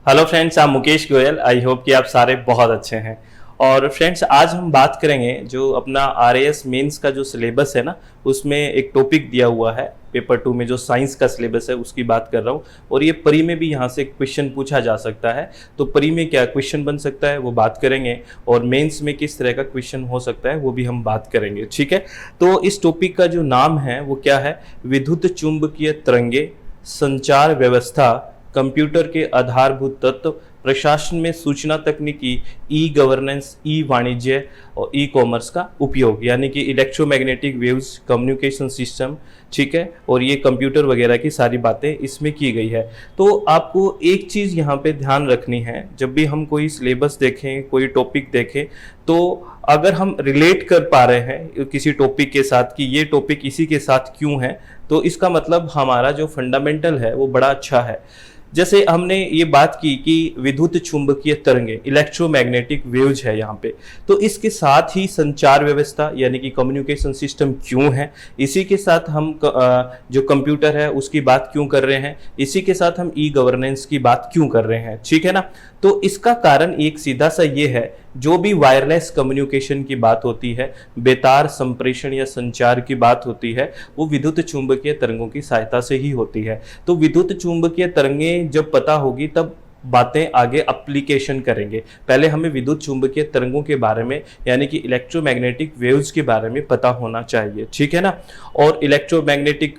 Hello friends, I'm Mukesh Goyal. I hope कि आप सारे बहुत अच्छे हैं। और फ्रेंड्स, आज हम बात करेंगे जो अपना RAS मेंस का जो सिलेबस है ना, उसमें एक टॉपिक दिया हुआ है पेपर 2 में, जो साइंस का सिलेबस है उसकी बात कर रहा हूँ। और ये परी में भी यहाँ से क्वेश्चन पूछा जा सकता है, तो परी में क्या क्वेश्चन बन सकता है वो बात करेंगे, और मेंस में किस तरह का क्वेश्चन हो सकता है वो भी हम बात करेंगे। ठीक है, तो इस टॉपिक का जो नाम है वो क्या है? विद्युत चुंबकीय तरंगे, संचार व्यवस्था, कंप्यूटर के आधारभूत तत्व, प्रशासन में सूचना तकनीकी, ई गवर्नेंस, ई वाणिज्य और ई कॉमर्स का उपयोग, यानी कि इलेक्ट्रोमैग्नेटिक वेव्स, कम्युनिकेशन सिस्टम। ठीक है, और ये कंप्यूटर वगैरह की सारी बातें इसमें की गई है। तो आपको एक चीज़ यहाँ पे ध्यान रखनी है, जब भी हम कोई सिलेबस देखें, कोई टॉपिक देखें, तो अगर हम रिलेट कर पा रहे हैं किसी टॉपिक के साथ कि ये टॉपिक इसी के साथ क्यों है, तो इसका मतलब हमारा जो फंडामेंटल है वो बड़ा अच्छा है। जैसे हमने ये बात की कि विद्युत चुंबकीय तरंगे, इलेक्ट्रोमैग्नेटिक वेव्स है यहाँ पे, तो इसके साथ ही संचार व्यवस्था यानी कि कम्युनिकेशन सिस्टम क्यों है, इसी के साथ हम जो कंप्यूटर है उसकी बात क्यों कर रहे हैं, इसी के साथ हम ई गवर्नेंस की बात क्यों कर रहे हैं। ठीक है ना, तो इसका कारण एक सीधा सा ये है, जो भी वायरलेस कम्युनिकेशन की बात होती है, बेतार संप्रेषण या संचार की बात होती है, वो विद्युत चुंबकीय तरंगों की सहायता से ही होती है। तो विद्युत चुंबकीय तरंगें जब पता होगी तब बातें आगे एप्लीकेशन करेंगे। पहले हमें विद्युत चुंबकीय तरंगों के बारे में यानी कि इलेक्ट्रोमैग्नेटिक वेव्स के बारे में पता होना चाहिए। ठीक है ना, और इलेक्ट्रोमैग्नेटिक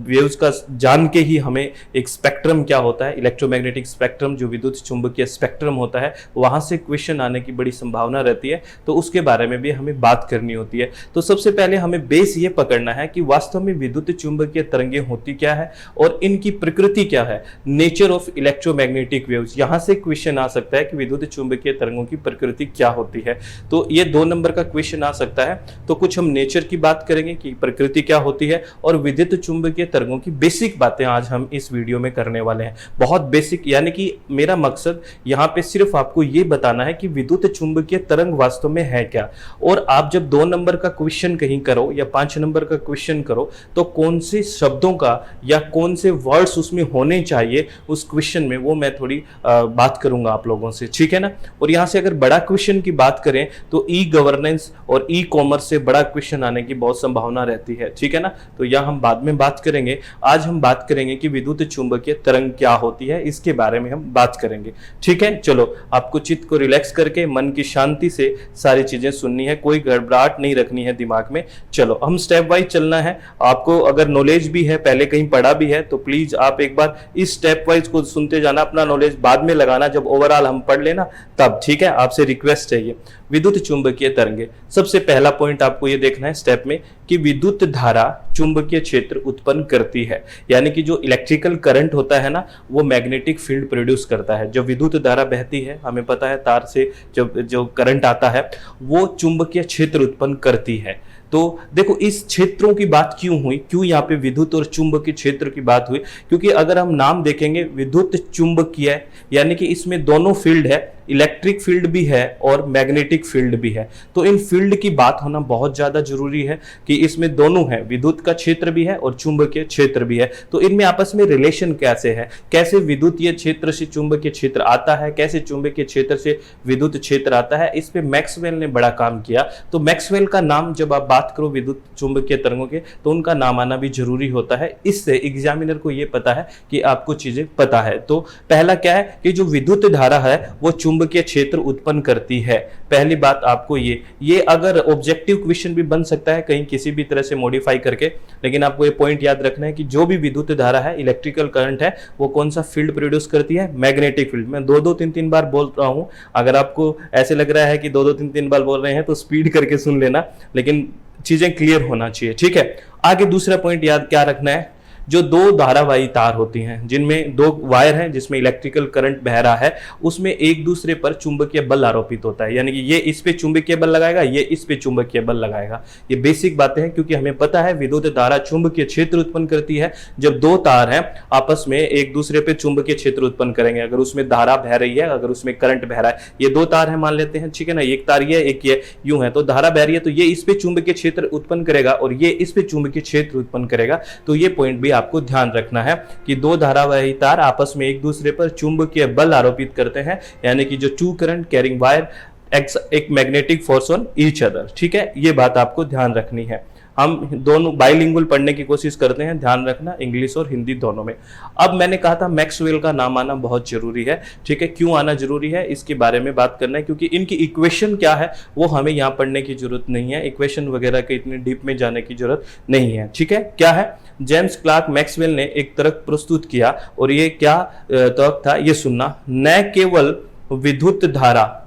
वेव्स का जान के ही हमें एक स्पेक्ट्रम क्या होता है, इलेक्ट्रोमैग्नेटिक स्पेक्ट्रम जो विद्युत चुंबकीय स्पेक्ट्रम होता है, वहां से क्वेश्चन आने की बड़ी संभावना रहती है, तो उसके बारे में भी हमें बात करनी होती है। तो सबसे पहले हमें बेस ये पकड़ना है कि वास्तव में विद्युत चुंबकीय तरंगें होती क्या है और इनकी प्रकृति क्या है, नेचर ऑफ इलेक्ट्रोमैग्नेटिक वेव्स। यहां से क्वेश्चन आ सकता है कि विद्युत चुंबकीय तरंगों की प्रकृति क्या होती है, तो ये 2 नंबर का क्वेश्चन आ सकता है। तो कुछ हम नेचर की बात करेंगे कि प्रकृति क्या होती है, और विद्युत चुंबकीय तरंगों की बेसिक बातें आज हम इस वीडियो में करने वाले हैं। बहुत बेसिक, यानी कि मेरा मकसद यहाँ पे सिर्फ आपको ये बताना है कि विद्युत चुंबकीय तरंग वास्तव में है क्या। और आप जब 2 नंबर का क्वेश्चन कहीं करो या 5 नंबर का क्वेश्चन करो, तो कौन से शब्दों का या कौन से वर्ड्स उसमें होने चाहिए उस क्वेश्चन में, वो मैं थोड़ी बात करूंगा आप लोगों से। ठीक है ना, और यहां से अगर बड़ा क्वेश्चन की बात करें तो ई गवर्नेंस और ई कॉमर्स से बड़ा क्वेश्चन आने की बहुत संभावना रहती है। ठीक है ना, तो यह हम बाद में बात करेंगे। आज हम बात करेंगे कि विद्युत चुंबकीय तरंग क्या होती है, इसके बारे में हम बात करेंगे। ठीक है, चलो आपको चित्त को रिलैक्स करके मन की शांति से सारी चीजें सुननी है, कोई गड़बड़ाहट नहीं रखनी है दिमाग में। चलो हम स्टेप वाइज चलना है। आपको अगर नॉलेज भी है, पहले कहीं पढ़ा भी है, तो प्लीज आप एक बार इस स्टेप वाइज को सुनते जाना, अपना नॉलेज बाद में लगाना जब ओवरऑल हम पढ़ लेना तब। ठीक है, आपसे रिक्वेस्ट है ये। विद्युत चुंबकीय तरंगे, सबसे पहला पॉइंट आपको ये देखना है स्टेप में कि विद्युत धारा चुंबकीय क्षेत्र उत्पन्न करती है, यानी कि जो इलेक्ट्रिकल करंट होता है ना, वो मैग्नेटिक फील्ड प्रोड्यूस करता है। जब विद्युत धारा बहती है, हमें पता है तार से जब जो करंट आता है वो चुंबकीय क्षेत्र उत्पन्न करती है। तो देखो इस क्षेत्रों की बात क्यों हुई, क्यों यहाँ पे विद्युत और चुंबकीय क्षेत्र की बात हुई, क्योंकि अगर हम नाम देखेंगे विद्युत चुंबकीय, यानी कि इसमें दोनों फील्ड है, इलेक्ट्रिक फील्ड भी है और मैग्नेटिक फील्ड भी है। तो इन फील्ड की बात होना बहुत ज्यादा जरूरी है कि इसमें दोनों है, विद्युत का क्षेत्र भी है और चुंबकीय क्षेत्र भी है। तो इनमें आपस में रिलेशन कैसे है, कैसे विद्युतीय क्षेत्र से चुंबकीय क्षेत्र आता है, कैसे चुंबकीय क्षेत्र से विद्युत क्षेत्र आता है, इस पे मैक्सवेल ने बड़ा काम किया। तो मैक्सवेल का नाम जब आप बात करो विद्युत चुंबकीय तरंगों के, तो उनका नाम आना भी जरूरी होता है। इससे एग्जामिनर को यह पता है कि आपको चीजें पता है। तो पहला क्या है कि जो विद्युत धारा है वो चुंबकीय क्षेत्र उत्पन्न करती है। पहली बात आपको ये अगर ऑब्जेक्टिव क्वेश्चन भी बन सकता है कहीं किसी भी तरह से मॉडिफाई करके, लेकिन आपको ये पॉइंट याद रखना है कि जो भी विद्युत धारा है, इलेक्ट्रिकल करंट है, वो कौन सा फील्ड प्रोड्यूस करती है, मैग्नेटिक फील्ड। मैं 2-2-3-3 बार बोल रहा हूं, अगर आपको ऐसे लग रहा है कि 2-2-3-3 बार बोल रहे हैं तो स्पीड करके सुन लेना, लेकिन चीजें क्लियर होना चाहिए। ठीक है, आगे दूसरा पॉइंट याद क्या रखना है, जो 2 धारावाही तार होती हैं, जिनमें 2 वायर हैं, जिसमें इलेक्ट्रिकल करंट बह रहा है, उसमें एक दूसरे पर चुंबकीय बल आरोपित होता है, यानी कि ये इस पे चुंबकीय बल लगाएगा, ये इस पे चुंबकीय बल लगाएगा। ये बेसिक बातें हैं, क्योंकि हमें पता है विद्युत धारा चुंबकीय क्षेत्र उत्पन्न करती है। जब 2 तार हैं आपस में एक दूसरे पे चुंबकीय क्षेत्र उत्पन्न करेंगे, अगर उसमें धारा बह रही है, अगर उसमें करंट बह रहा है, ये 2 तार है मान लेते हैं, ठीक है ना, एक तार ये एक ये यूं है, तो धारा बह रही है तो ये इस पे चुंबकीय क्षेत्र उत्पन्न करेगा और ये इस पे चुंबकीय क्षेत्र उत्पन्न करेगा। तो ये पॉइंट भी आपको ध्यान रखना है कि दो धारावाही तार आपस में एक दूसरे पर चुंबकीय बल आरोपित करते हैं, यानी कि जो टू करंट कैरिंग वायर एक magnetic force on each other. ठीक है, ये बात आपको ध्यान रखनी है। हम दोनों बाइलिंगुअल पढ़ने की कोशिश करते हैं, ध्यान रखना इंग्लिश और हिंदी दोनों में। अब मैंने कहा था मैक्सवेल का नाम आना बहुत जरूरी है। ठीक है, क्यों आना जरूरी है इसके बारे में बात करना है, क्योंकि इनकी इक्वेशन क्या है वो हमें यहाँ पढ़ने की जरूरत नहीं है, इक्वेशन वगैरह के इतने डीप में जाने की जरूरत नहीं है। ठीक है, क्या है, जेम्स क्लार्क मैक्सवेल ने एक तर्क प्रस्तुत किया, और ये क्या तर्क था ये सुनना। न केवल विद्युत धारा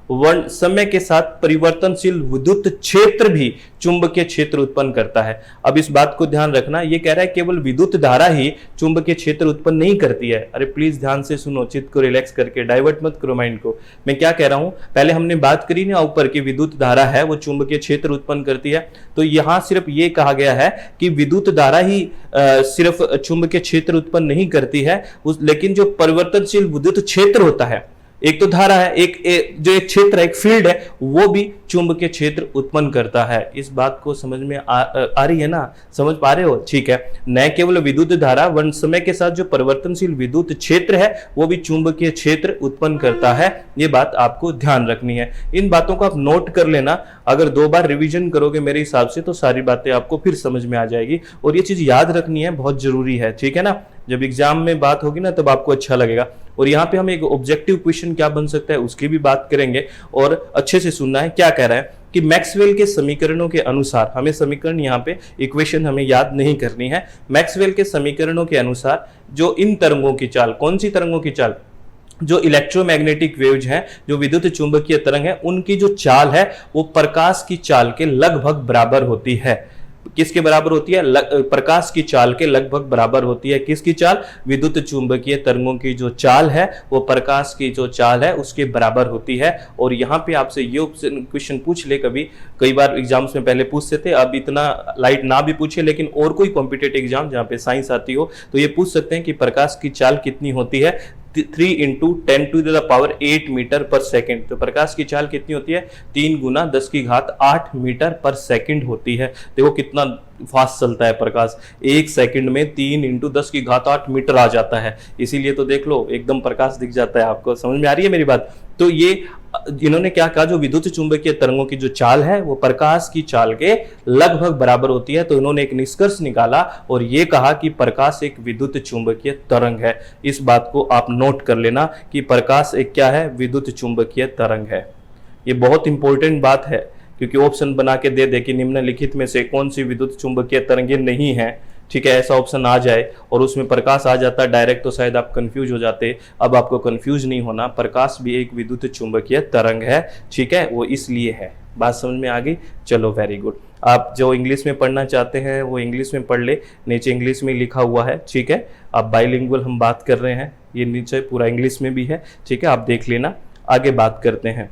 वर्ण समय के साथ परिवर्तनशील विद्युत क्षेत्र भी चुंबकीय क्षेत्र उत्पन्न करता है। अब इस बात को ध्यान रखना, ये कह रहा है केवल विद्युत धारा ही चुंबकीय क्षेत्र उत्पन्न नहीं करती है। अरे प्लीज ध्यान से सुनो, चित्त को रिलैक्स करके, डाइवर्ट मत करो माइंड को। मैं क्या कह रहा हूं, पहले हमने बात करी ना ऊपर की विद्युत धारा है वो चुंबकीय क्षेत्र उत्पन्न करती है, तो यहां सिर्फ ये कहा गया है कि विद्युत धारा ही सिर्फ चुंबकीय क्षेत्र उत्पन्न नहीं करती है, लेकिन जो परिवर्तनशील विद्युत क्षेत्र होता है, एक तो धारा है, जो एक क्षेत्र है, एक फील्ड है, वो भी चुंबकीय क्षेत्र उत्पन्न करता है। इस बात को समझ में आ रही है ना, समझ पा रहे हो? ठीक है, न केवल विद्युत धारा वर्ण समय के साथ जो परिवर्तनशील विद्युत क्षेत्र है वो भी चुंबकीय क्षेत्र उत्पन्न करता है। ये बात आपको ध्यान रखनी है। इन बातों को आप नोट कर लेना, अगर 2 बार रिवीजन करोगे मेरे हिसाब से तो सारी बातें आपको फिर समझ में आ जाएगी, और ये चीज याद रखनी है, बहुत जरूरी है। ठीक है ना, जब एग्जाम में बात होगी ना तब आपको अच्छा लगेगा। और यहाँ पे हम एक ऑब्जेक्टिव क्वेश्चन क्या बन सकता है उसकी भी बात करेंगे, और अच्छे से सुनना है। क्या कह रहा है कि मैक्सवेल के समीकरणों के अनुसार, हमें समीकरण यहाँ पे इक्वेशन हमें याद नहीं करनी है, मैक्सवेल के समीकरणों के अनुसार जो इन तरंगों की चाल, कौन सी तरंगों की चाल, जो इलेक्ट्रोमैग्नेटिक वेव्स हैं, जो विद्युत चुंबकीय तरंग है, उनकी जो चाल है वो प्रकाश की चाल के लगभग बराबर होती है। किसके बराबर होती है? प्रकाश की चाल के लगभग बराबर होती है। किसकी चाल? विद्युत चुंबकीय तरंगों की जो चाल है वो प्रकाश की जो चाल है उसके बराबर होती है। और यहाँ पे आपसे ये क्वेश्चन पूछ ले, कई बार एग्जाम्स में पहले पूछते थे, अब इतना लाइट ना भी पूछे, लेकिन और कोई कॉम्पिटेटिव एग्जाम जहाँ पे साइंस आती हो तो ये पूछ सकते हैं कि प्रकाश की चाल कितनी होती है? 3 × 10⁸ मीटर पर सेकेंड। तो प्रकाश की चाल कितनी होती है? 3 × 10⁸ मीटर पर सेकेंड होती है। देखो कितना फास्ट चलता है प्रकाश, 1 सेकंड में 3 × 10⁸ मीटर आ जाता है। इसीलिए तो देख लो एकदम प्रकाश दिख जाता है। आपको समझ में आ रही है मेरी बात? तो ये इन्होंने क्या कहा, जो विद्युत चुंबकीय तरंगों की जो चाल है वो प्रकाश की चाल के लगभग बराबर होती है। तो इन्होंने एक निष्कर्ष निकाला और ये कहा कि प्रकाश एक विद्युत चुंबकीय तरंग है। इस बात को आप नोट कर लेना कि प्रकाश एक क्या है? विद्युत चुंबकीय तरंग है। ये बहुत इंपॉर्टेंट बात है, क्योंकि ऑप्शन बना के दे कि निम्नलिखित में से कौन सी विद्युत चुंबकीय तरंगें नहीं है। ठीक है, ऐसा ऑप्शन आ जाए और उसमें प्रकाश आ जाता डायरेक्ट तो शायद आप कंफ्यूज हो जाते। अब आपको कंफ्यूज नहीं होना, प्रकाश भी एक विद्युत चुंबकीय तरंग है। ठीक है, वो इसलिए है। बात समझ में आ गई? चलो वेरी गुड। आप जो इंग्लिश में पढ़ना चाहते हैं वो इंग्लिश में पढ़ ले, नीचे इंग्लिश में लिखा हुआ है। ठीक है, आप बाइलिंगुअल हम बात कर रहे हैं, ये नीचे पूरा इंग्लिश में भी है। ठीक है, आप देख लेना। आगे बात करते हैं।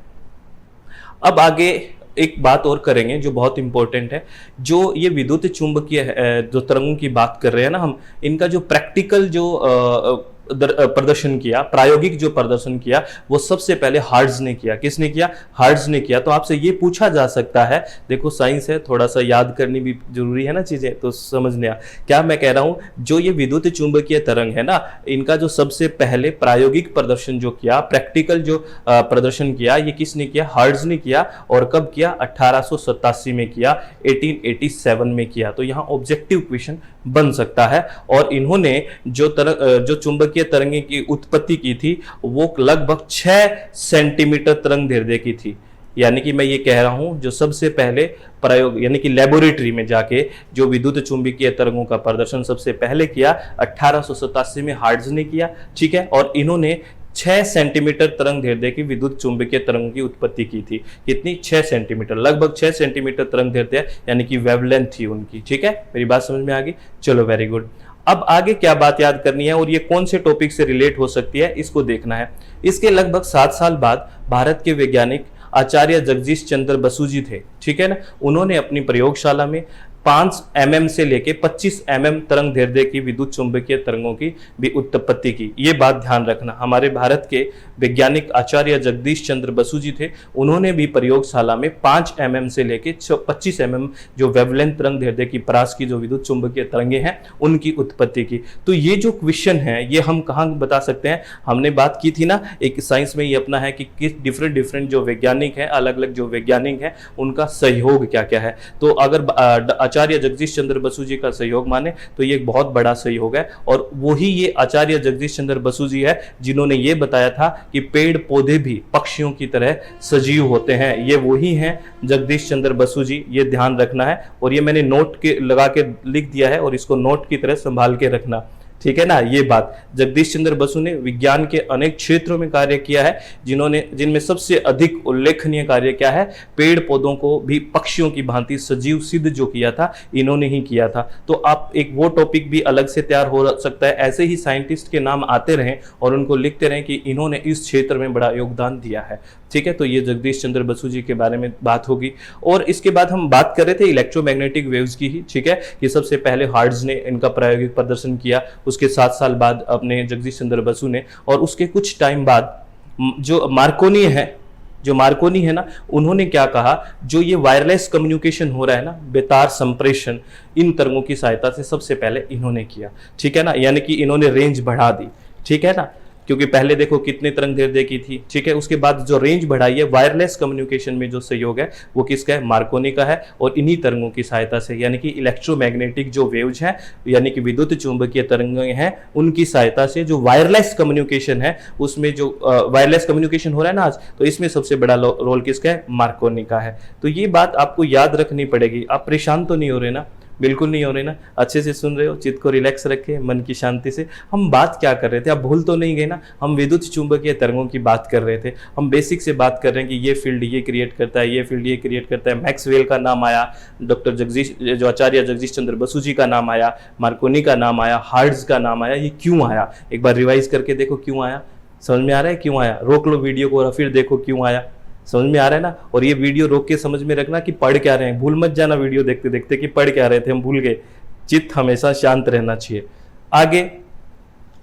अब आगे एक बात और करेंगे जो बहुत इंपॉर्टेंट है। जो ये विद्युत चुंबकीय जो तरंगों की बात कर रहे हैं ना हम, इनका जो प्रैक्टिकल जो प्रदर्शन किया, प्रायोगिक जो प्रदर्शन किया, वो सबसे पहले हार्ट्ज ने किया। किसने किया? हार्ट्ज ने किया। तो आपसे ये पूछा जा सकता है, देखो साइंस है, थोड़ा सा याद करनी भी जरूरी है ना चीजें, तो समझने आ क्या मैं कह रहा हूं। जो ये विद्युत चुंबकीय तरंग है ना, इनका जो सबसे पहले प्रायोगिक प्रदर्शन जो किया, प्रैक्टिकल जो प्रदर्शन किया, ये किसने किया? हार्ट्ज ने किया। और कब किया? 1887 में किया, 1887 में किया। तो यहाँ ऑब्जेक्टिव क्वेश्चन बन सकता है। और इन्होंने जो चुंबकीय तरंगे की उत्पत्ति की थी वो लगभग 6 सेंटीमीटर तरंग दैर्ध्य की थी। यानी कि मैं ये कह रहा हूं, जो सबसे पहले प्रयोग यानी कि लेबोरेटरी में जाके जो विद्युत चुंबकीय तरंगों का प्रदर्शन सबसे पहले किया 1887 में हार्ट्ज ने किया। ठीक है, और इन्होंने 6 सेंटीमीटर तरंग दैर्ध्य की विद्युत चुंबकीय तरंगों की उत्पत्ति की थी। कितनी? 6 सेंटीमीटर, लगभग 6 सेंटीमीटर तरंग दैर्ध्य, यानी कि वेवलेंथ थी उनकी। ठीक है, मेरी बात समझ में आ गई? चलो वेरी गुड। अब आगे क्या बात याद करनी है और ये कौन से टॉपिक से रिलेट हो सकती है, इसको देखना है। इसके लगभग 7 साल बाद भारत के वैज्ञानिक आचार्य जगदीश चंद्र बसु जी थे। ठीक है ना, उन्होंने अपनी प्रयोगशाला में 5 mm से लेके 25 mm तरंग दैर्ध्य की विद्युत चुंबकीय तरंगों की भी उत्पत्ति की। ये बात ध्यान रखना। हमारे भारत के वैज्ञानिक आचार्य जगदीश चंद्र बसु जी थे, उन्होंने भी प्रयोगशाला में 5 mm से लेके 25 mm जो वेवलेंथ तरंग दैर्ध्य की परास की जो विद्युत चुंबकीय तरंगे हैं उनकी उत्पत्ति की। तो ये जो क्वेश्चन है ये हम कहाँ बता सकते हैं? हमने बात की थी ना, एक साइंस में ये अपना है कि किस डिफरेंट जो वैज्ञानिक हैं, अलग अलग जो वैज्ञानिक हैं उनका सहयोग क्या क्या है। तो अगर आचार्य जगदीश चंद्र बसु जी का सहयोग माने तो ये एक बहुत बड़ा सहयोग है, और वही ये आचार्य जगदीश चंद्र बसु जी है जिन्होंने ये बताया था कि पेड़ पौधे भी पक्षियों की तरह सजीव होते हैं। ये वही हैं जगदीश चंद्र बसु जी, ये ध्यान रखना है। और ये मैंने नोट के लगा के लिख दिया है और इसको नोट की तरह संभाल के रखना, ठीक है ना। ये बात, जगदीश चंद्र बसु ने विज्ञान के अनेक क्षेत्रों में कार्य किया है, जिनमें सबसे अधिक उल्लेखनीय कार्य क्या है? पेड़ पौधों को भी पक्षियों की भांति सजीव सिद्ध जो किया था इन्होंने ही किया था। तो आप एक वो टॉपिक भी अलग से तैयार हो सकता है। ऐसे ही साइंटिस्ट के नाम आते रहें और उनको लिखते रहें कि इन्होंने इस क्षेत्र में बड़ा योगदान दिया है, ठीक है। तो ये जगदीश चंद्र बसु जी के बारे में बात होगी। और इसके बाद हम बात कर रहे थे इलेक्ट्रोमैग्नेटिक वेव्स की ही, ठीक है। कि सबसे पहले हार्ट्ज ने इनका प्रायोगिक प्रदर्शन किया, उसके 7 साल बाद अपने जगदीश चंद्र बसु ने, और उसके कुछ टाइम बाद जो मार्कोनी है ना, उन्होंने क्या कहा, जो ये वायरलेस कम्युनिकेशन हो रहा है ना, बेतार संप्रेषण, इन तरंगों की सहायता से सबसे पहले इन्होंने किया, ठीक है ना। यानी कि इन्होंने रेंज बढ़ा दी, ठीक है ना, क्योंकि पहले देखो कितने तरंग दैर्ध्य की थी, ठीक है। उसके बाद जो रेंज बढ़ाई है, वायरलेस कम्युनिकेशन में जो सहयोग है वो किसका है? मार्कोनी का है। और इन्हीं तरंगों की सहायता से, यानी कि इलेक्ट्रोमैग्नेटिक जो वेव्स हैं, यानी कि विद्युत चुंबकीय तरंगें हैं, उनकी सहायता से जो वायरलेस कम्युनिकेशन है, उसमें जो वायरलेस कम्युनिकेशन हो रहा है ना आज, तो इसमें सबसे बड़ा रोल किसका है? मार्कोनी का है। तो ये बात आपको याद रखनी पड़ेगी। आप परेशान तो नहीं हो रहे ना? बिल्कुल नहीं हो रही ना? अच्छे से सुन रहे हो, चित्त को रिलैक्स रखे, मन की शांति से। हम बात क्या कर रहे थे? आप भूल तो नहीं गए ना? हम विद्युत चुंबकीय तरंगों की बात कर रहे थे। हम बेसिक से बात कर रहे हैं कि ये फील्ड ये क्रिएट करता है, ये फील्ड ये क्रिएट करता है। मैक्सवेल का नाम आया, डॉक्टर जगदीश जो आचार्य जगदीश चंद्र बसु जी का नाम आया, मार्कोनी का नाम आया, हार्ट्ज का नाम आया। ये क्यों आया? एक बार रिवाइज करके देखो क्यों आया। समझ में आ रहा है क्यों आया? रोक लो वीडियो को और फिर देखो क्यों आया। समझ में आ रहा है ना? और ये वीडियो रोक के समझ में रखना कि पढ़ क्या रहे हैं। भूल मत जाना वीडियो देखते देखते कि पढ़ क्या रहे थे, हम भूल गए। चित्त हमेशा शांत रहना चाहिए। आगे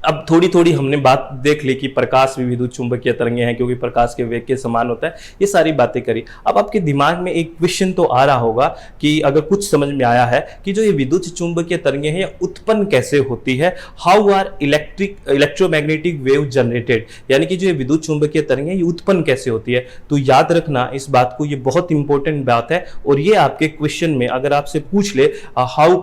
अब थोड़ी थोड़ी हमने बात देख ली कि प्रकाश भी विद्युत चुंबकीय तरंगे हैं, क्योंकि प्रकाश के वेग के समान होता है। ये सारी बातें करी। अब आपके दिमाग में एक क्वेश्चन तो आ रहा होगा कि अगर कुछ समझ में आया है कि जो ये विद्युत चुंबकीय तरंगे हैं, ये उत्पन्न कैसे होती है? How are electromagnetic wave generated, यानी कि जो ये विद्युत चुंबकीय तरंगे ये उत्पन्न कैसे होती है? तो याद रखना इस बात को, ये बहुत इंपॉर्टेंट बात है। और ये आपके क्वेश्चन में अगर आपसे पूछ ले हाउ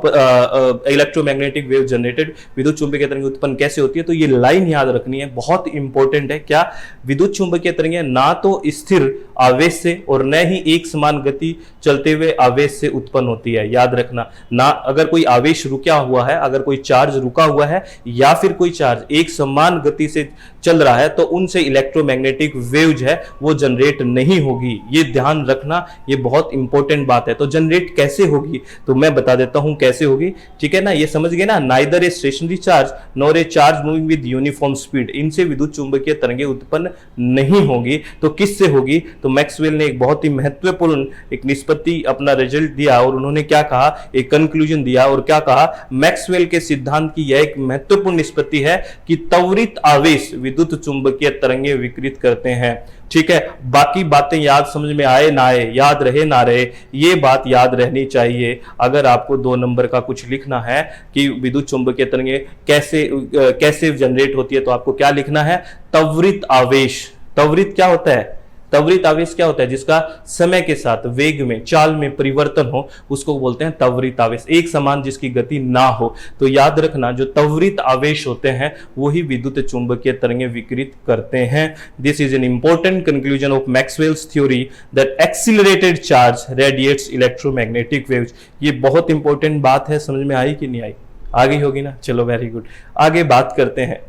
इलेक्ट्रोमैग्नेटिक वेव जनरेटेड, विद्युत चुंबकीय तरंगे उत्पन्न कैसे होती है, तो ये लाइन याद रखनी है, बहुत इंपॉर्टेंट है। क्या? विद्युत चुंबकीय तरंगे ना तो स्थिर आवेश से और न ही एक समान गति चलते हुए आवेश से उत्पन्न होती है। याद रखना ना, अगर कोई आवेश रुका हुआ है, अगर कोई चार्ज रुका हुआ है या फिर कोई चार्ज एक समान गति से चल रहा है, तो उनसे इलेक्ट्रोमैग्नेटिक वेव है वो जनरेट नहीं होगी। ये ध्यान रखना, ये बहुत इंपॉर्टेंट बात है। तो जनरेट कैसे होगी तो मैं बता देता हूं कैसे होगी, ठीक है ना। ये समझ गए ना? Neither a stationary charge nor a charge moving with uniform speed, इनसे विद्युत चुंबकीय तरंगे उत्पन्न नहीं होगी। तो किससे होगी? तो मैक्सवेल ने एक बहुत ही महत्वपूर्ण एक निष्पत्ति अपना रिजल्ट दिया और उन्होंने क्या कहा, एक कंक्लूजन दिया और क्या कहा, मैक्सवेल के सिद्धांत की यह एक महत्वपूर्ण निष्पत्ति है कि त्वरित आवेश विद्युत चुंबकीय तरंगे विकृत करते हैं। ठीक है, बाकी बातें याद समझ में आए ना आए, याद रहे ना रहे, ये बात याद रहनी चाहिए। अगर आपको 2 नंबर का कुछ लिखना है कि विद्युत चुंबकीय तरंगे कैसे जनरेट होती है, तो आपको क्या लिखना है? त्वरित आवेश। त्वरित क्या होता है? त्वरित आवेश क्या होता है? जिसका समय के साथ वेग में, चाल में परिवर्तन हो, उसको बोलते हैं त्वरित आवेश। एक समान जिसकी गति ना हो। तो याद रखना, जो त्वरित आवेश होते हैं वही विद्युत चुंबकीय तरंगे विकृत करते हैं। This is an important conclusion of Maxwell's theory that accelerated charge radiates electromagnetic waves. ये बहुत इंपॉर्टेंट बात है। समझ में आई कि नहीं आई? आ गई होगी ना? चलो वेरी गुड। आगे बात करते हैं।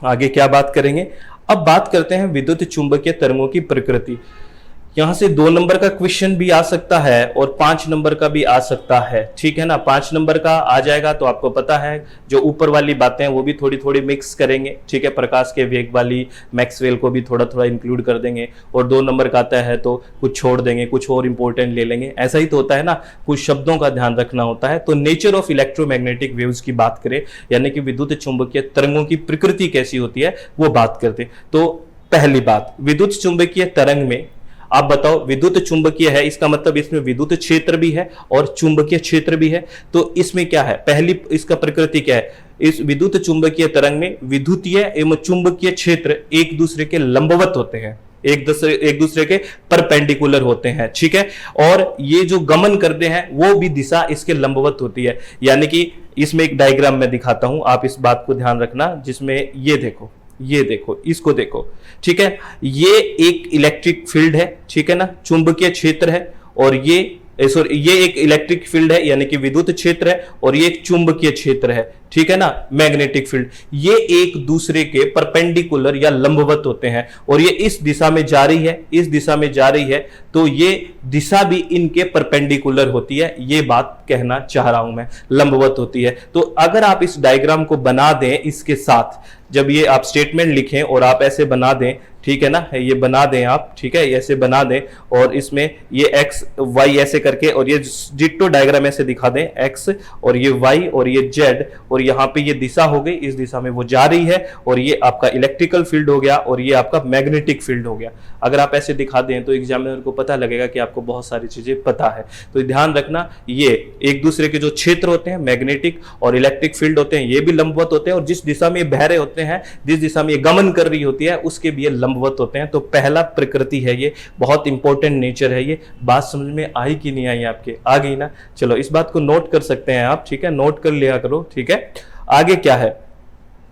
आगे क्या बात करेंगे? अब बात करते हैं विद्युत चुंबकीय तरंगों की प्रकृति। यहां से 2 नंबर का क्वेश्चन भी आ सकता है और 5 नंबर का भी आ सकता है, ठीक है ना। 5 नंबर का आ जाएगा तो आपको पता है जो ऊपर वाली बातें हैं वो भी थोड़ी थोड़ी मिक्स करेंगे, ठीक है। प्रकाश के वेग वाली, मैक्सवेल को भी थोड़ा थोड़ा इंक्लूड कर देंगे, और 2 नंबर का आता है तो कुछ छोड़ देंगे, कुछ और इंपॉर्टेंट ले लेंगे। ऐसा ही तो होता है ना, कुछ शब्दों का ध्यान रखना होता है। तो नेचर ऑफ इलेक्ट्रोमैग्नेटिक वेव्स की बात करें, यानी कि विद्युत चुंबकीय तरंगों की प्रकृति कैसी होती है वो बात करते हैं। तो पहली बात, विद्युत चुंबकीय तरंग में आप बताओ, विद्युत चुंबकीय है इसका मतलब इसमें विद्युत क्षेत्र भी है और चुंबकीय क्षेत्र भी है। तो इसमें क्या है, पहली इसका प्रकृति क्या है, इस विद्युत चुंबकीय तरंग में विद्युतीय एवं चुंबकीय क्षेत्र एक दूसरे के लंबवत होते हैं, एक दूसरे के परपेंडिकुलर होते हैं, ठीक है। और ये जो गमन करते हैं वो भी दिशा इसके लंबवत होती है। यानी कि इसमें एक डायग्राम में दिखाता हूं, आप इस बात को ध्यान रखना, जिसमें ये देखो, इसको देखो, ठीक है। ये एक इलेक्ट्रिक फील्ड है, ठीक है ना, चुंबकीय क्षेत्र है, और ये एक इलेक्ट्रिक फील्ड है यानी कि विद्युत क्षेत्र है, और ये एक चुंबकीय क्षेत्र है, ठीक है ना, मैग्नेटिक फील्ड। ये एक दूसरे के परपेंडिकुलर या लंबवत होते हैं, और ये इस दिशा में जा रही है, इस दिशा में जा रही है, तो ये दिशा भी इनके परपेंडिकुलर होती है। ये बात कहना चाह रहा हूं मैं, लंबवत होती है। तो अगर आप इस डायग्राम को बना दें इसके साथ, जब ये आप स्टेटमेंट लिखें और आप ऐसे बना दें, ठीक है ना, ये बना दें आप, ठीक है, ऐसे बना दें, और इसमें ये एक्स वाई ऐसे करके, और ये डिट्टो डायग्राम ऐसे दिखा दें, एक्स और ये वाई और ये जेड, और यहाँ पे ये दिशा हो गई, इस दिशा में वो जा रही है, और ये आपका इलेक्ट्रिकल फील्ड हो गया, और ये आपका मैग्नेटिक फील्ड हो गया। अगर आप ऐसे दिखा दें तो एग्जामिनर को पता लगेगा कि आपको बहुत सारी चीजें पता है। तो ध्यान रखना, ये एक दूसरे के जो क्षेत्र होते हैं, मैग्नेटिक और इलेक्ट्रिक फील्ड होते हैं, ये भी लंबवत होते हैं, और जिस दिशा में बह रहे होते हैं, जिस दिशा में ये गमन कर रही होती है, उसके भी ये लंबवत होते हैं। तो पहला प्रकृति है, ये बहुत इंपॉर्टेंट नेचर है। ये बात समझ में आई कि नहीं आई आपके? आ गई ना? चलो इस बात को नोट कर सकते हैं आप, ठीक है, नोट कर लिया करो, ठीक है। आगे क्या है,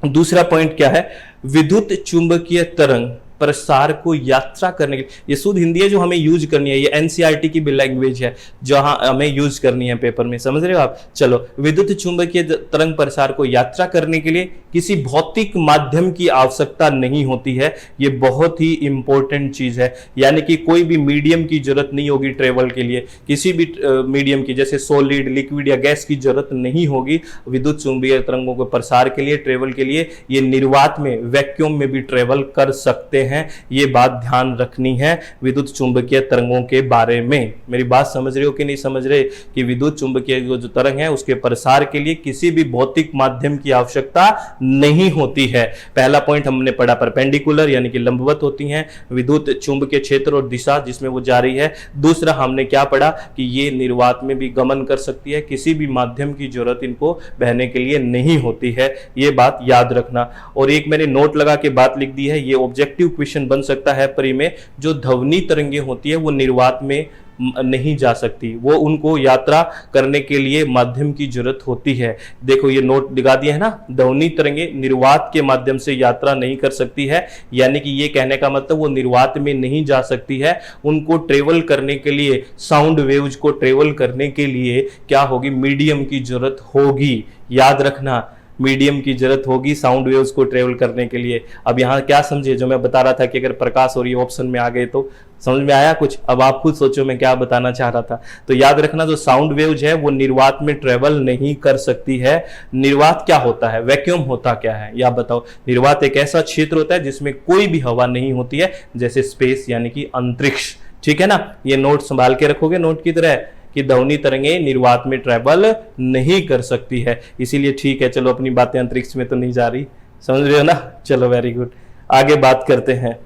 दूसरा पॉइंट क्या है, विद्युत चुंबकीय तरंग प्रसार को यात्रा करने के लिए, ये शुद्ध हिंदी है जो हमें यूज करनी है, ये एनसीईआरटी की भी लैंग्वेज है जहां हमें यूज करनी है पेपर में, समझ रहे हो आप। चलो, विद्युत चुंबकीय तरंग प्रसार को यात्रा करने के लिए किसी भौतिक माध्यम की आवश्यकता नहीं होती है। ये बहुत ही इंपॉर्टेंट चीज है, यानी कि कोई भी मीडियम की जरूरत नहीं होगी ट्रेवल के लिए, किसी भी मीडियम की, जैसे सॉलिड, लिक्विड या गैस की जरूरत नहीं होगी विद्युत चुंबकीय तरंगों के प्रसार के लिए, ट्रेवल के लिए। ये निर्वात में, वैक्यूम में भी ट्रेवल कर सकते हैं। ये बात ध्यान रखनी है विद्युत चुंबकीय तरंगों के बारे में। मेरी बात समझ रहे हो कि नहीं समझ रहे, कि विद्युत चुंबकीय जो तरंग है उसके प्रसार के लिए किसी भी भौतिक माध्यम की आवश्यकता नहीं होती है। पहला पॉइंट हमने पढ़ा, परपेंडिकुलर यानी कि लंबवत होती हैं विद्युत चुंबकीय क्षेत्र और दिशा जिसमें वो जा रही है। दूसरा हमने क्या पढ़ा, कि ये निर्वात में भी गमन कर सकती है, किसी भी माध्यम की जरूरत इनको बहने के लिए नहीं होती है। ये बात याद रखना। और एक मैंने नोट लगा के बात लिख दी है, ये ऑब्जेक्टिव क्वेश्चन बन सकता है परी में, जो ध्वनि तरंगे होती है वो निर्वात में नहीं जा सकती, वो उनको यात्रा करने के लिए माध्यम की जरूरत होती है। देखो ये नोट दिखा दिया है ना, ध्वनि तरंगे निर्वात के माध्यम से यात्रा नहीं कर सकती है, यानी कि ये कहने का मतलब वो निर्वात में नहीं जा सकती है। उनको ट्रेवल करने के लिए, साउंड वेव्स को ट्रेवल करने के लिए क्या होगी, मीडियम की जरूरत होगी। याद रखना, मीडियम की जरूरत होगी साउंड वेव्स को ट्रेवल करने के लिए। अब यहाँ क्या समझे, जो मैं बता रहा था कि अगर प्रकाश और ये ऑप्शन में आ गए तो समझ में आया कुछ? अब आप खुद सोचो मैं क्या बताना चाह रहा था। तो याद रखना, जो साउंड वेव्स है वो निर्वात में ट्रेवल नहीं कर सकती है। निर्वात क्या होता है, वैक्यूम होता क्या है, या बताओ। निर्वात एक ऐसा क्षेत्र होता है जिसमें कोई भी हवा नहीं होती है, जैसे स्पेस यानी कि अंतरिक्ष, ठीक है ना। ये नोट संभाल के रखोगे नोट की तरह, कि ध्वनि तरंगे निर्वात में ट्रेवल नहीं कर सकती है। इसीलिए ठीक है, चलो अपनी बातें अंतरिक्ष में तो नहीं जा रही, समझ रहे हो ना। चलो वेरी गुड, आगे बात करते हैं।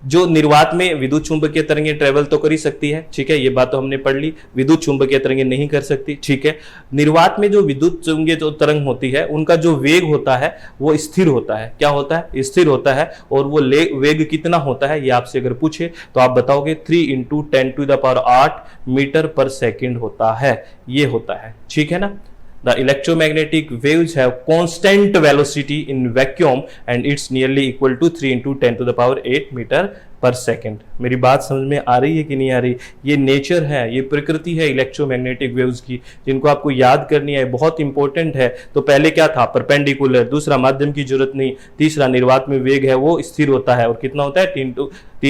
जो निर्वात में विद्युत चुंबकीय तरंगे ट्रेवल तो कर ही सकती है, ठीक है, ये बात तो हमने पढ़ ली। विद्युत चुंबकीय तरंगे नहीं कर सकती, ठीक है। निर्वात में जो विद्युत चुंबकीय जो तरंग होती है उनका जो वेग होता है वो स्थिर होता है। क्या होता है, स्थिर होता है। और वो वेग कितना होता है, ये आपसे अगर पूछे तो आप बताओगे 3 × 10⁸ मीटर पर सेकेंड होता है, ये होता है, ठीक है ना। The electromagnetic waves have constant velocity in vacuum and it's nearly equal to 3 × 10⁸ metre per second. मेरी बात समझ में आ रही है कि नहीं आ रही? ये नेचर है, ये प्रकृति है इलेक्ट्रोमैग्नेटिक वेव्स की, जिनको आपको याद करनी है, बहुत इंपॉर्टेंट है। तो पहले क्या था? परपेंडिकुलर, दूसरा माध्यम की जरूरत नहीं, तीसरा निर्वात में वेग है वो स्थिर होता है और कितना होता है? 3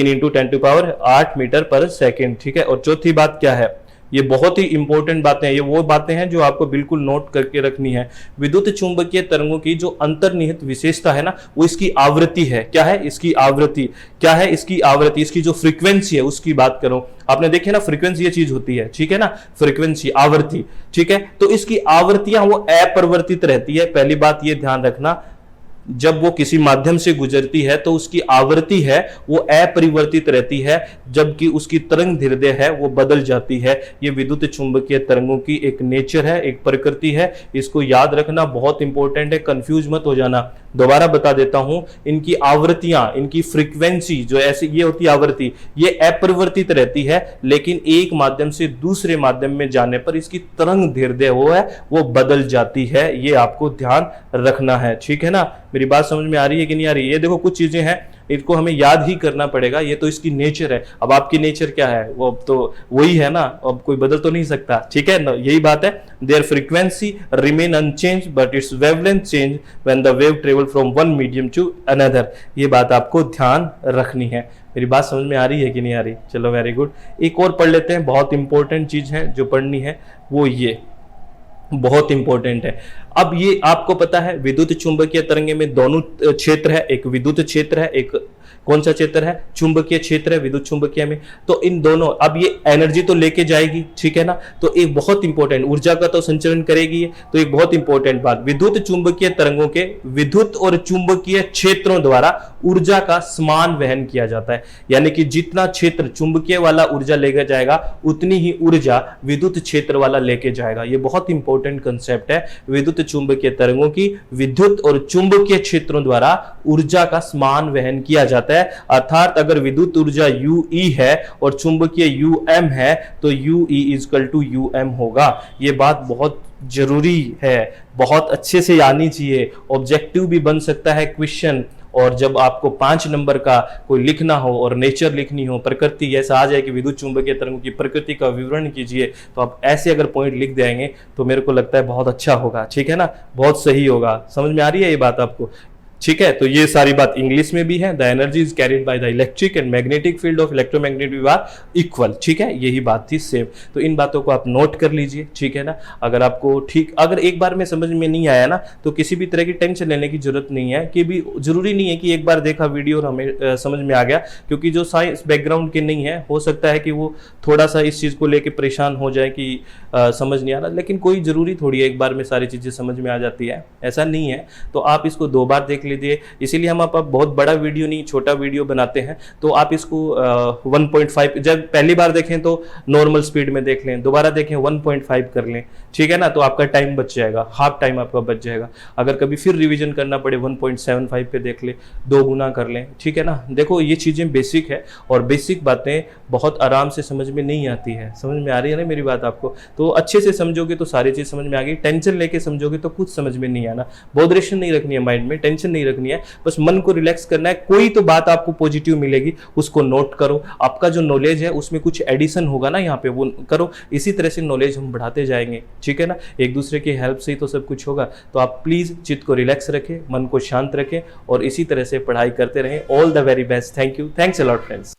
× 10⁸ मीटर पर सेकेंड। ठीक है। और चौथी बात क्या है? ये बहुत ही इंपॉर्टेंट बातें हैं, ये वो बातें हैं जो आपको बिल्कुल नोट करके रखनी है। विद्युत चुंबकीय तरंगों की जो अंतर्निहित विशेषता है ना, वो इसकी आवृत्ति है। क्या है इसकी आवृत्ति? क्या है इसकी आवृत्ति? इसकी जो फ्रीक्वेंसी है उसकी बात करो। आपने देखे ना, फ्रीक्वेंसी ये चीज होती है, ठीक है ना, फ्रीक्वेंसी, आवृत्ति, ठीक है। तो इसकी आवृत्तियां वो अपरिवर्तित रहती है। पहली बात ये ध्यान रखना, जब वो किसी माध्यम से गुजरती है तो उसकी आवृत्ति है वो अपरिवर्तित रहती है, जबकि उसकी तरंग दैर्ध्य है वो बदल जाती है। ये विद्युत चुंबकीय तरंगों की एक नेचर है, एक प्रकृति है। इसको याद रखना बहुत इंपॉर्टेंट है, कंफ्यूज मत हो जाना। दोबारा बता देता हूं, इनकी आवृत्तियां, इनकी फ्रीक्वेंसी जो ऐसी ये होती है आवृत्ति, ये अपरिवर्तित रहती है, लेकिन एक माध्यम से दूसरे माध्यम में जाने पर इसकी तरंग दैर्ध्य वो बदल जाती है। ये आपको ध्यान रखना है, ठीक है ना। मेरी बात समझ में आ रही है कि नहीं आ रही है? ये देखो कुछ चीजें हैं, इनको हमें याद ही करना पड़ेगा। ये तो इसकी नेचर है। अब आपकी नेचर क्या है? वो अब तो वही है ना, अब कोई बदल तो नहीं सकता, ठीक है ना। यही बात है, their frequency remain unchange but its wavelength change when the wave travel from one medium to another. ये बात आपको ध्यान रखनी है। मेरी बात समझ में आ रही है कि नहीं आ रही? चलो वेरी गुड। एक और पढ़ लेते हैं, बहुत इंपॉर्टेंट चीज है जो पढ़नी है, वो ये बहुत इंपॉर्टेंट है। अब ये आपको पता है विद्युत चुंबकीय तरंगे में दोनों क्षेत्र है, एक विद्युत क्षेत्र है, एक कौन सा क्षेत्र है? चुंबकीय क्षेत्र है विद्युत चुंबकीय में। तो इन दोनों, अब ये एनर्जी तो लेके जाएगी, ठीक है ना। तो एक बहुत इंपॉर्टेंट, ऊर्जा का तो संचरण करेगी ये, तो एक बहुत इंपॉर्टेंट बात, विद्युत चुंबकीय तरंगों के विद्युत और चुंबकीय क्षेत्रों द्वारा ऊर्जा का समान वहन किया जाता है। यानी कि जितना क्षेत्र चुंबकीय वाला ऊर्जा लेकर जाएगा उतनी ही ऊर्जा विद्युत क्षेत्र वाला लेके जाएगा। ये बहुत इंपॉर्टेंट कंसेप्ट है। विद्युत चुंबकीय तरंगों की विद्युत और चुंबकीय क्षेत्रों द्वारा ऊर्जा का समान वहन किया जाता है। अर्थात अगर विद्युत ऊर्जा UE है और चुंबकीय UM है तो UE = UM होगा। ये बात बहुत जरूरी है, बहुत अच्छे से आनी चाहिए। ऑब्जेक्टिव भी बन सकता है क्वेश्चन, और जब आपको 5 नंबर का कोई लिखना हो और नेचर लिखनी हो, प्रकृति, ऐसा आ जाए कि विद्युत चुंबकीय तरंगों की प्रकृति का विवरण कीजिए, तो आप ऐसे अगर पॉइंट लिख देंगे तो मेरे को लगता है बहुत अच्छा होगा, ठीक है ना, बहुत सही होगा। समझ में आ रही है ये बात आपको? ठीक है। तो ये सारी बात इंग्लिश में भी है। The energy is carried by the electric and magnetic field of electromagnetic wave are equal, ठीक है, यही बात थी सेम। तो इन बातों को आप नोट कर लीजिए, ठीक है ना। अगर आपको ठीक, अगर एक बार में समझ में नहीं आया ना, तो किसी भी तरह की टेंशन लेने की जरूरत नहीं है, कि भी जरूरी नहीं है कि एक बार देखा वीडियो और हमें समझ में आ गया, क्योंकि जो साइंस बैकग्राउंड के नहीं है, हो सकता है कि वो थोड़ा सा इस चीज को लेकर परेशान हो जाए कि समझ नहीं आ रहा, लेकिन कोई जरूरी थोड़ी है एक बार में सारी चीजें समझ में आ जाती है, ऐसा नहीं है। तो आप इसको 2 बार देख लीजिए। इसीलिए हम आप बहुत बड़ा वीडियो नहीं, छोटा वीडियो बनाते हैं। तो आप इसको 1.5, जब पहली बार देखें तो नॉर्मल स्पीड में देख लें, दोबारा देखें 1.5 कर लें, ठीक है ना। तो आपका टाइम बच जाएगा, हाफ टाइम आपका बच जाएगा। अगर कभी फिर रिवीजन करना पड़े 1.75 पे देख ले, 2 गुना कर लें, ठीक है ना। देखो ये चीजें बेसिक है, और बेसिक बातें बहुत आराम से समझ में नहीं आती है। समझ में आ रही है ना मेरी बात आपको? तो अच्छे से समझोगे तो सारी चीज समझ में आ गई। टेंशन लेके समझोगे तो कुछ समझ में नहीं आना। बॉदरेशन नहीं रखनी है माइंड में, टेंशन नहीं रखनी है, बस मन को रिलैक्स करना है। कोई तो बात आपको पॉजिटिव मिलेगी, उसको नोट करो। आपका जो नॉलेज है उसमें कुछ एडिशन होगा ना यहाँ पे, वो करो। इसी तरह से नॉलेज हम बढ़ाते जाएंगे, ठीक है ना। एक दूसरे की हेल्प से ही तो सब कुछ होगा। तो आप प्लीज चित्त को रिलैक्स रखें, मन को शांत रखें, और इसी तरह से पढ़ाई करते रहें। All the very best. Thank you, thanks a lot friends.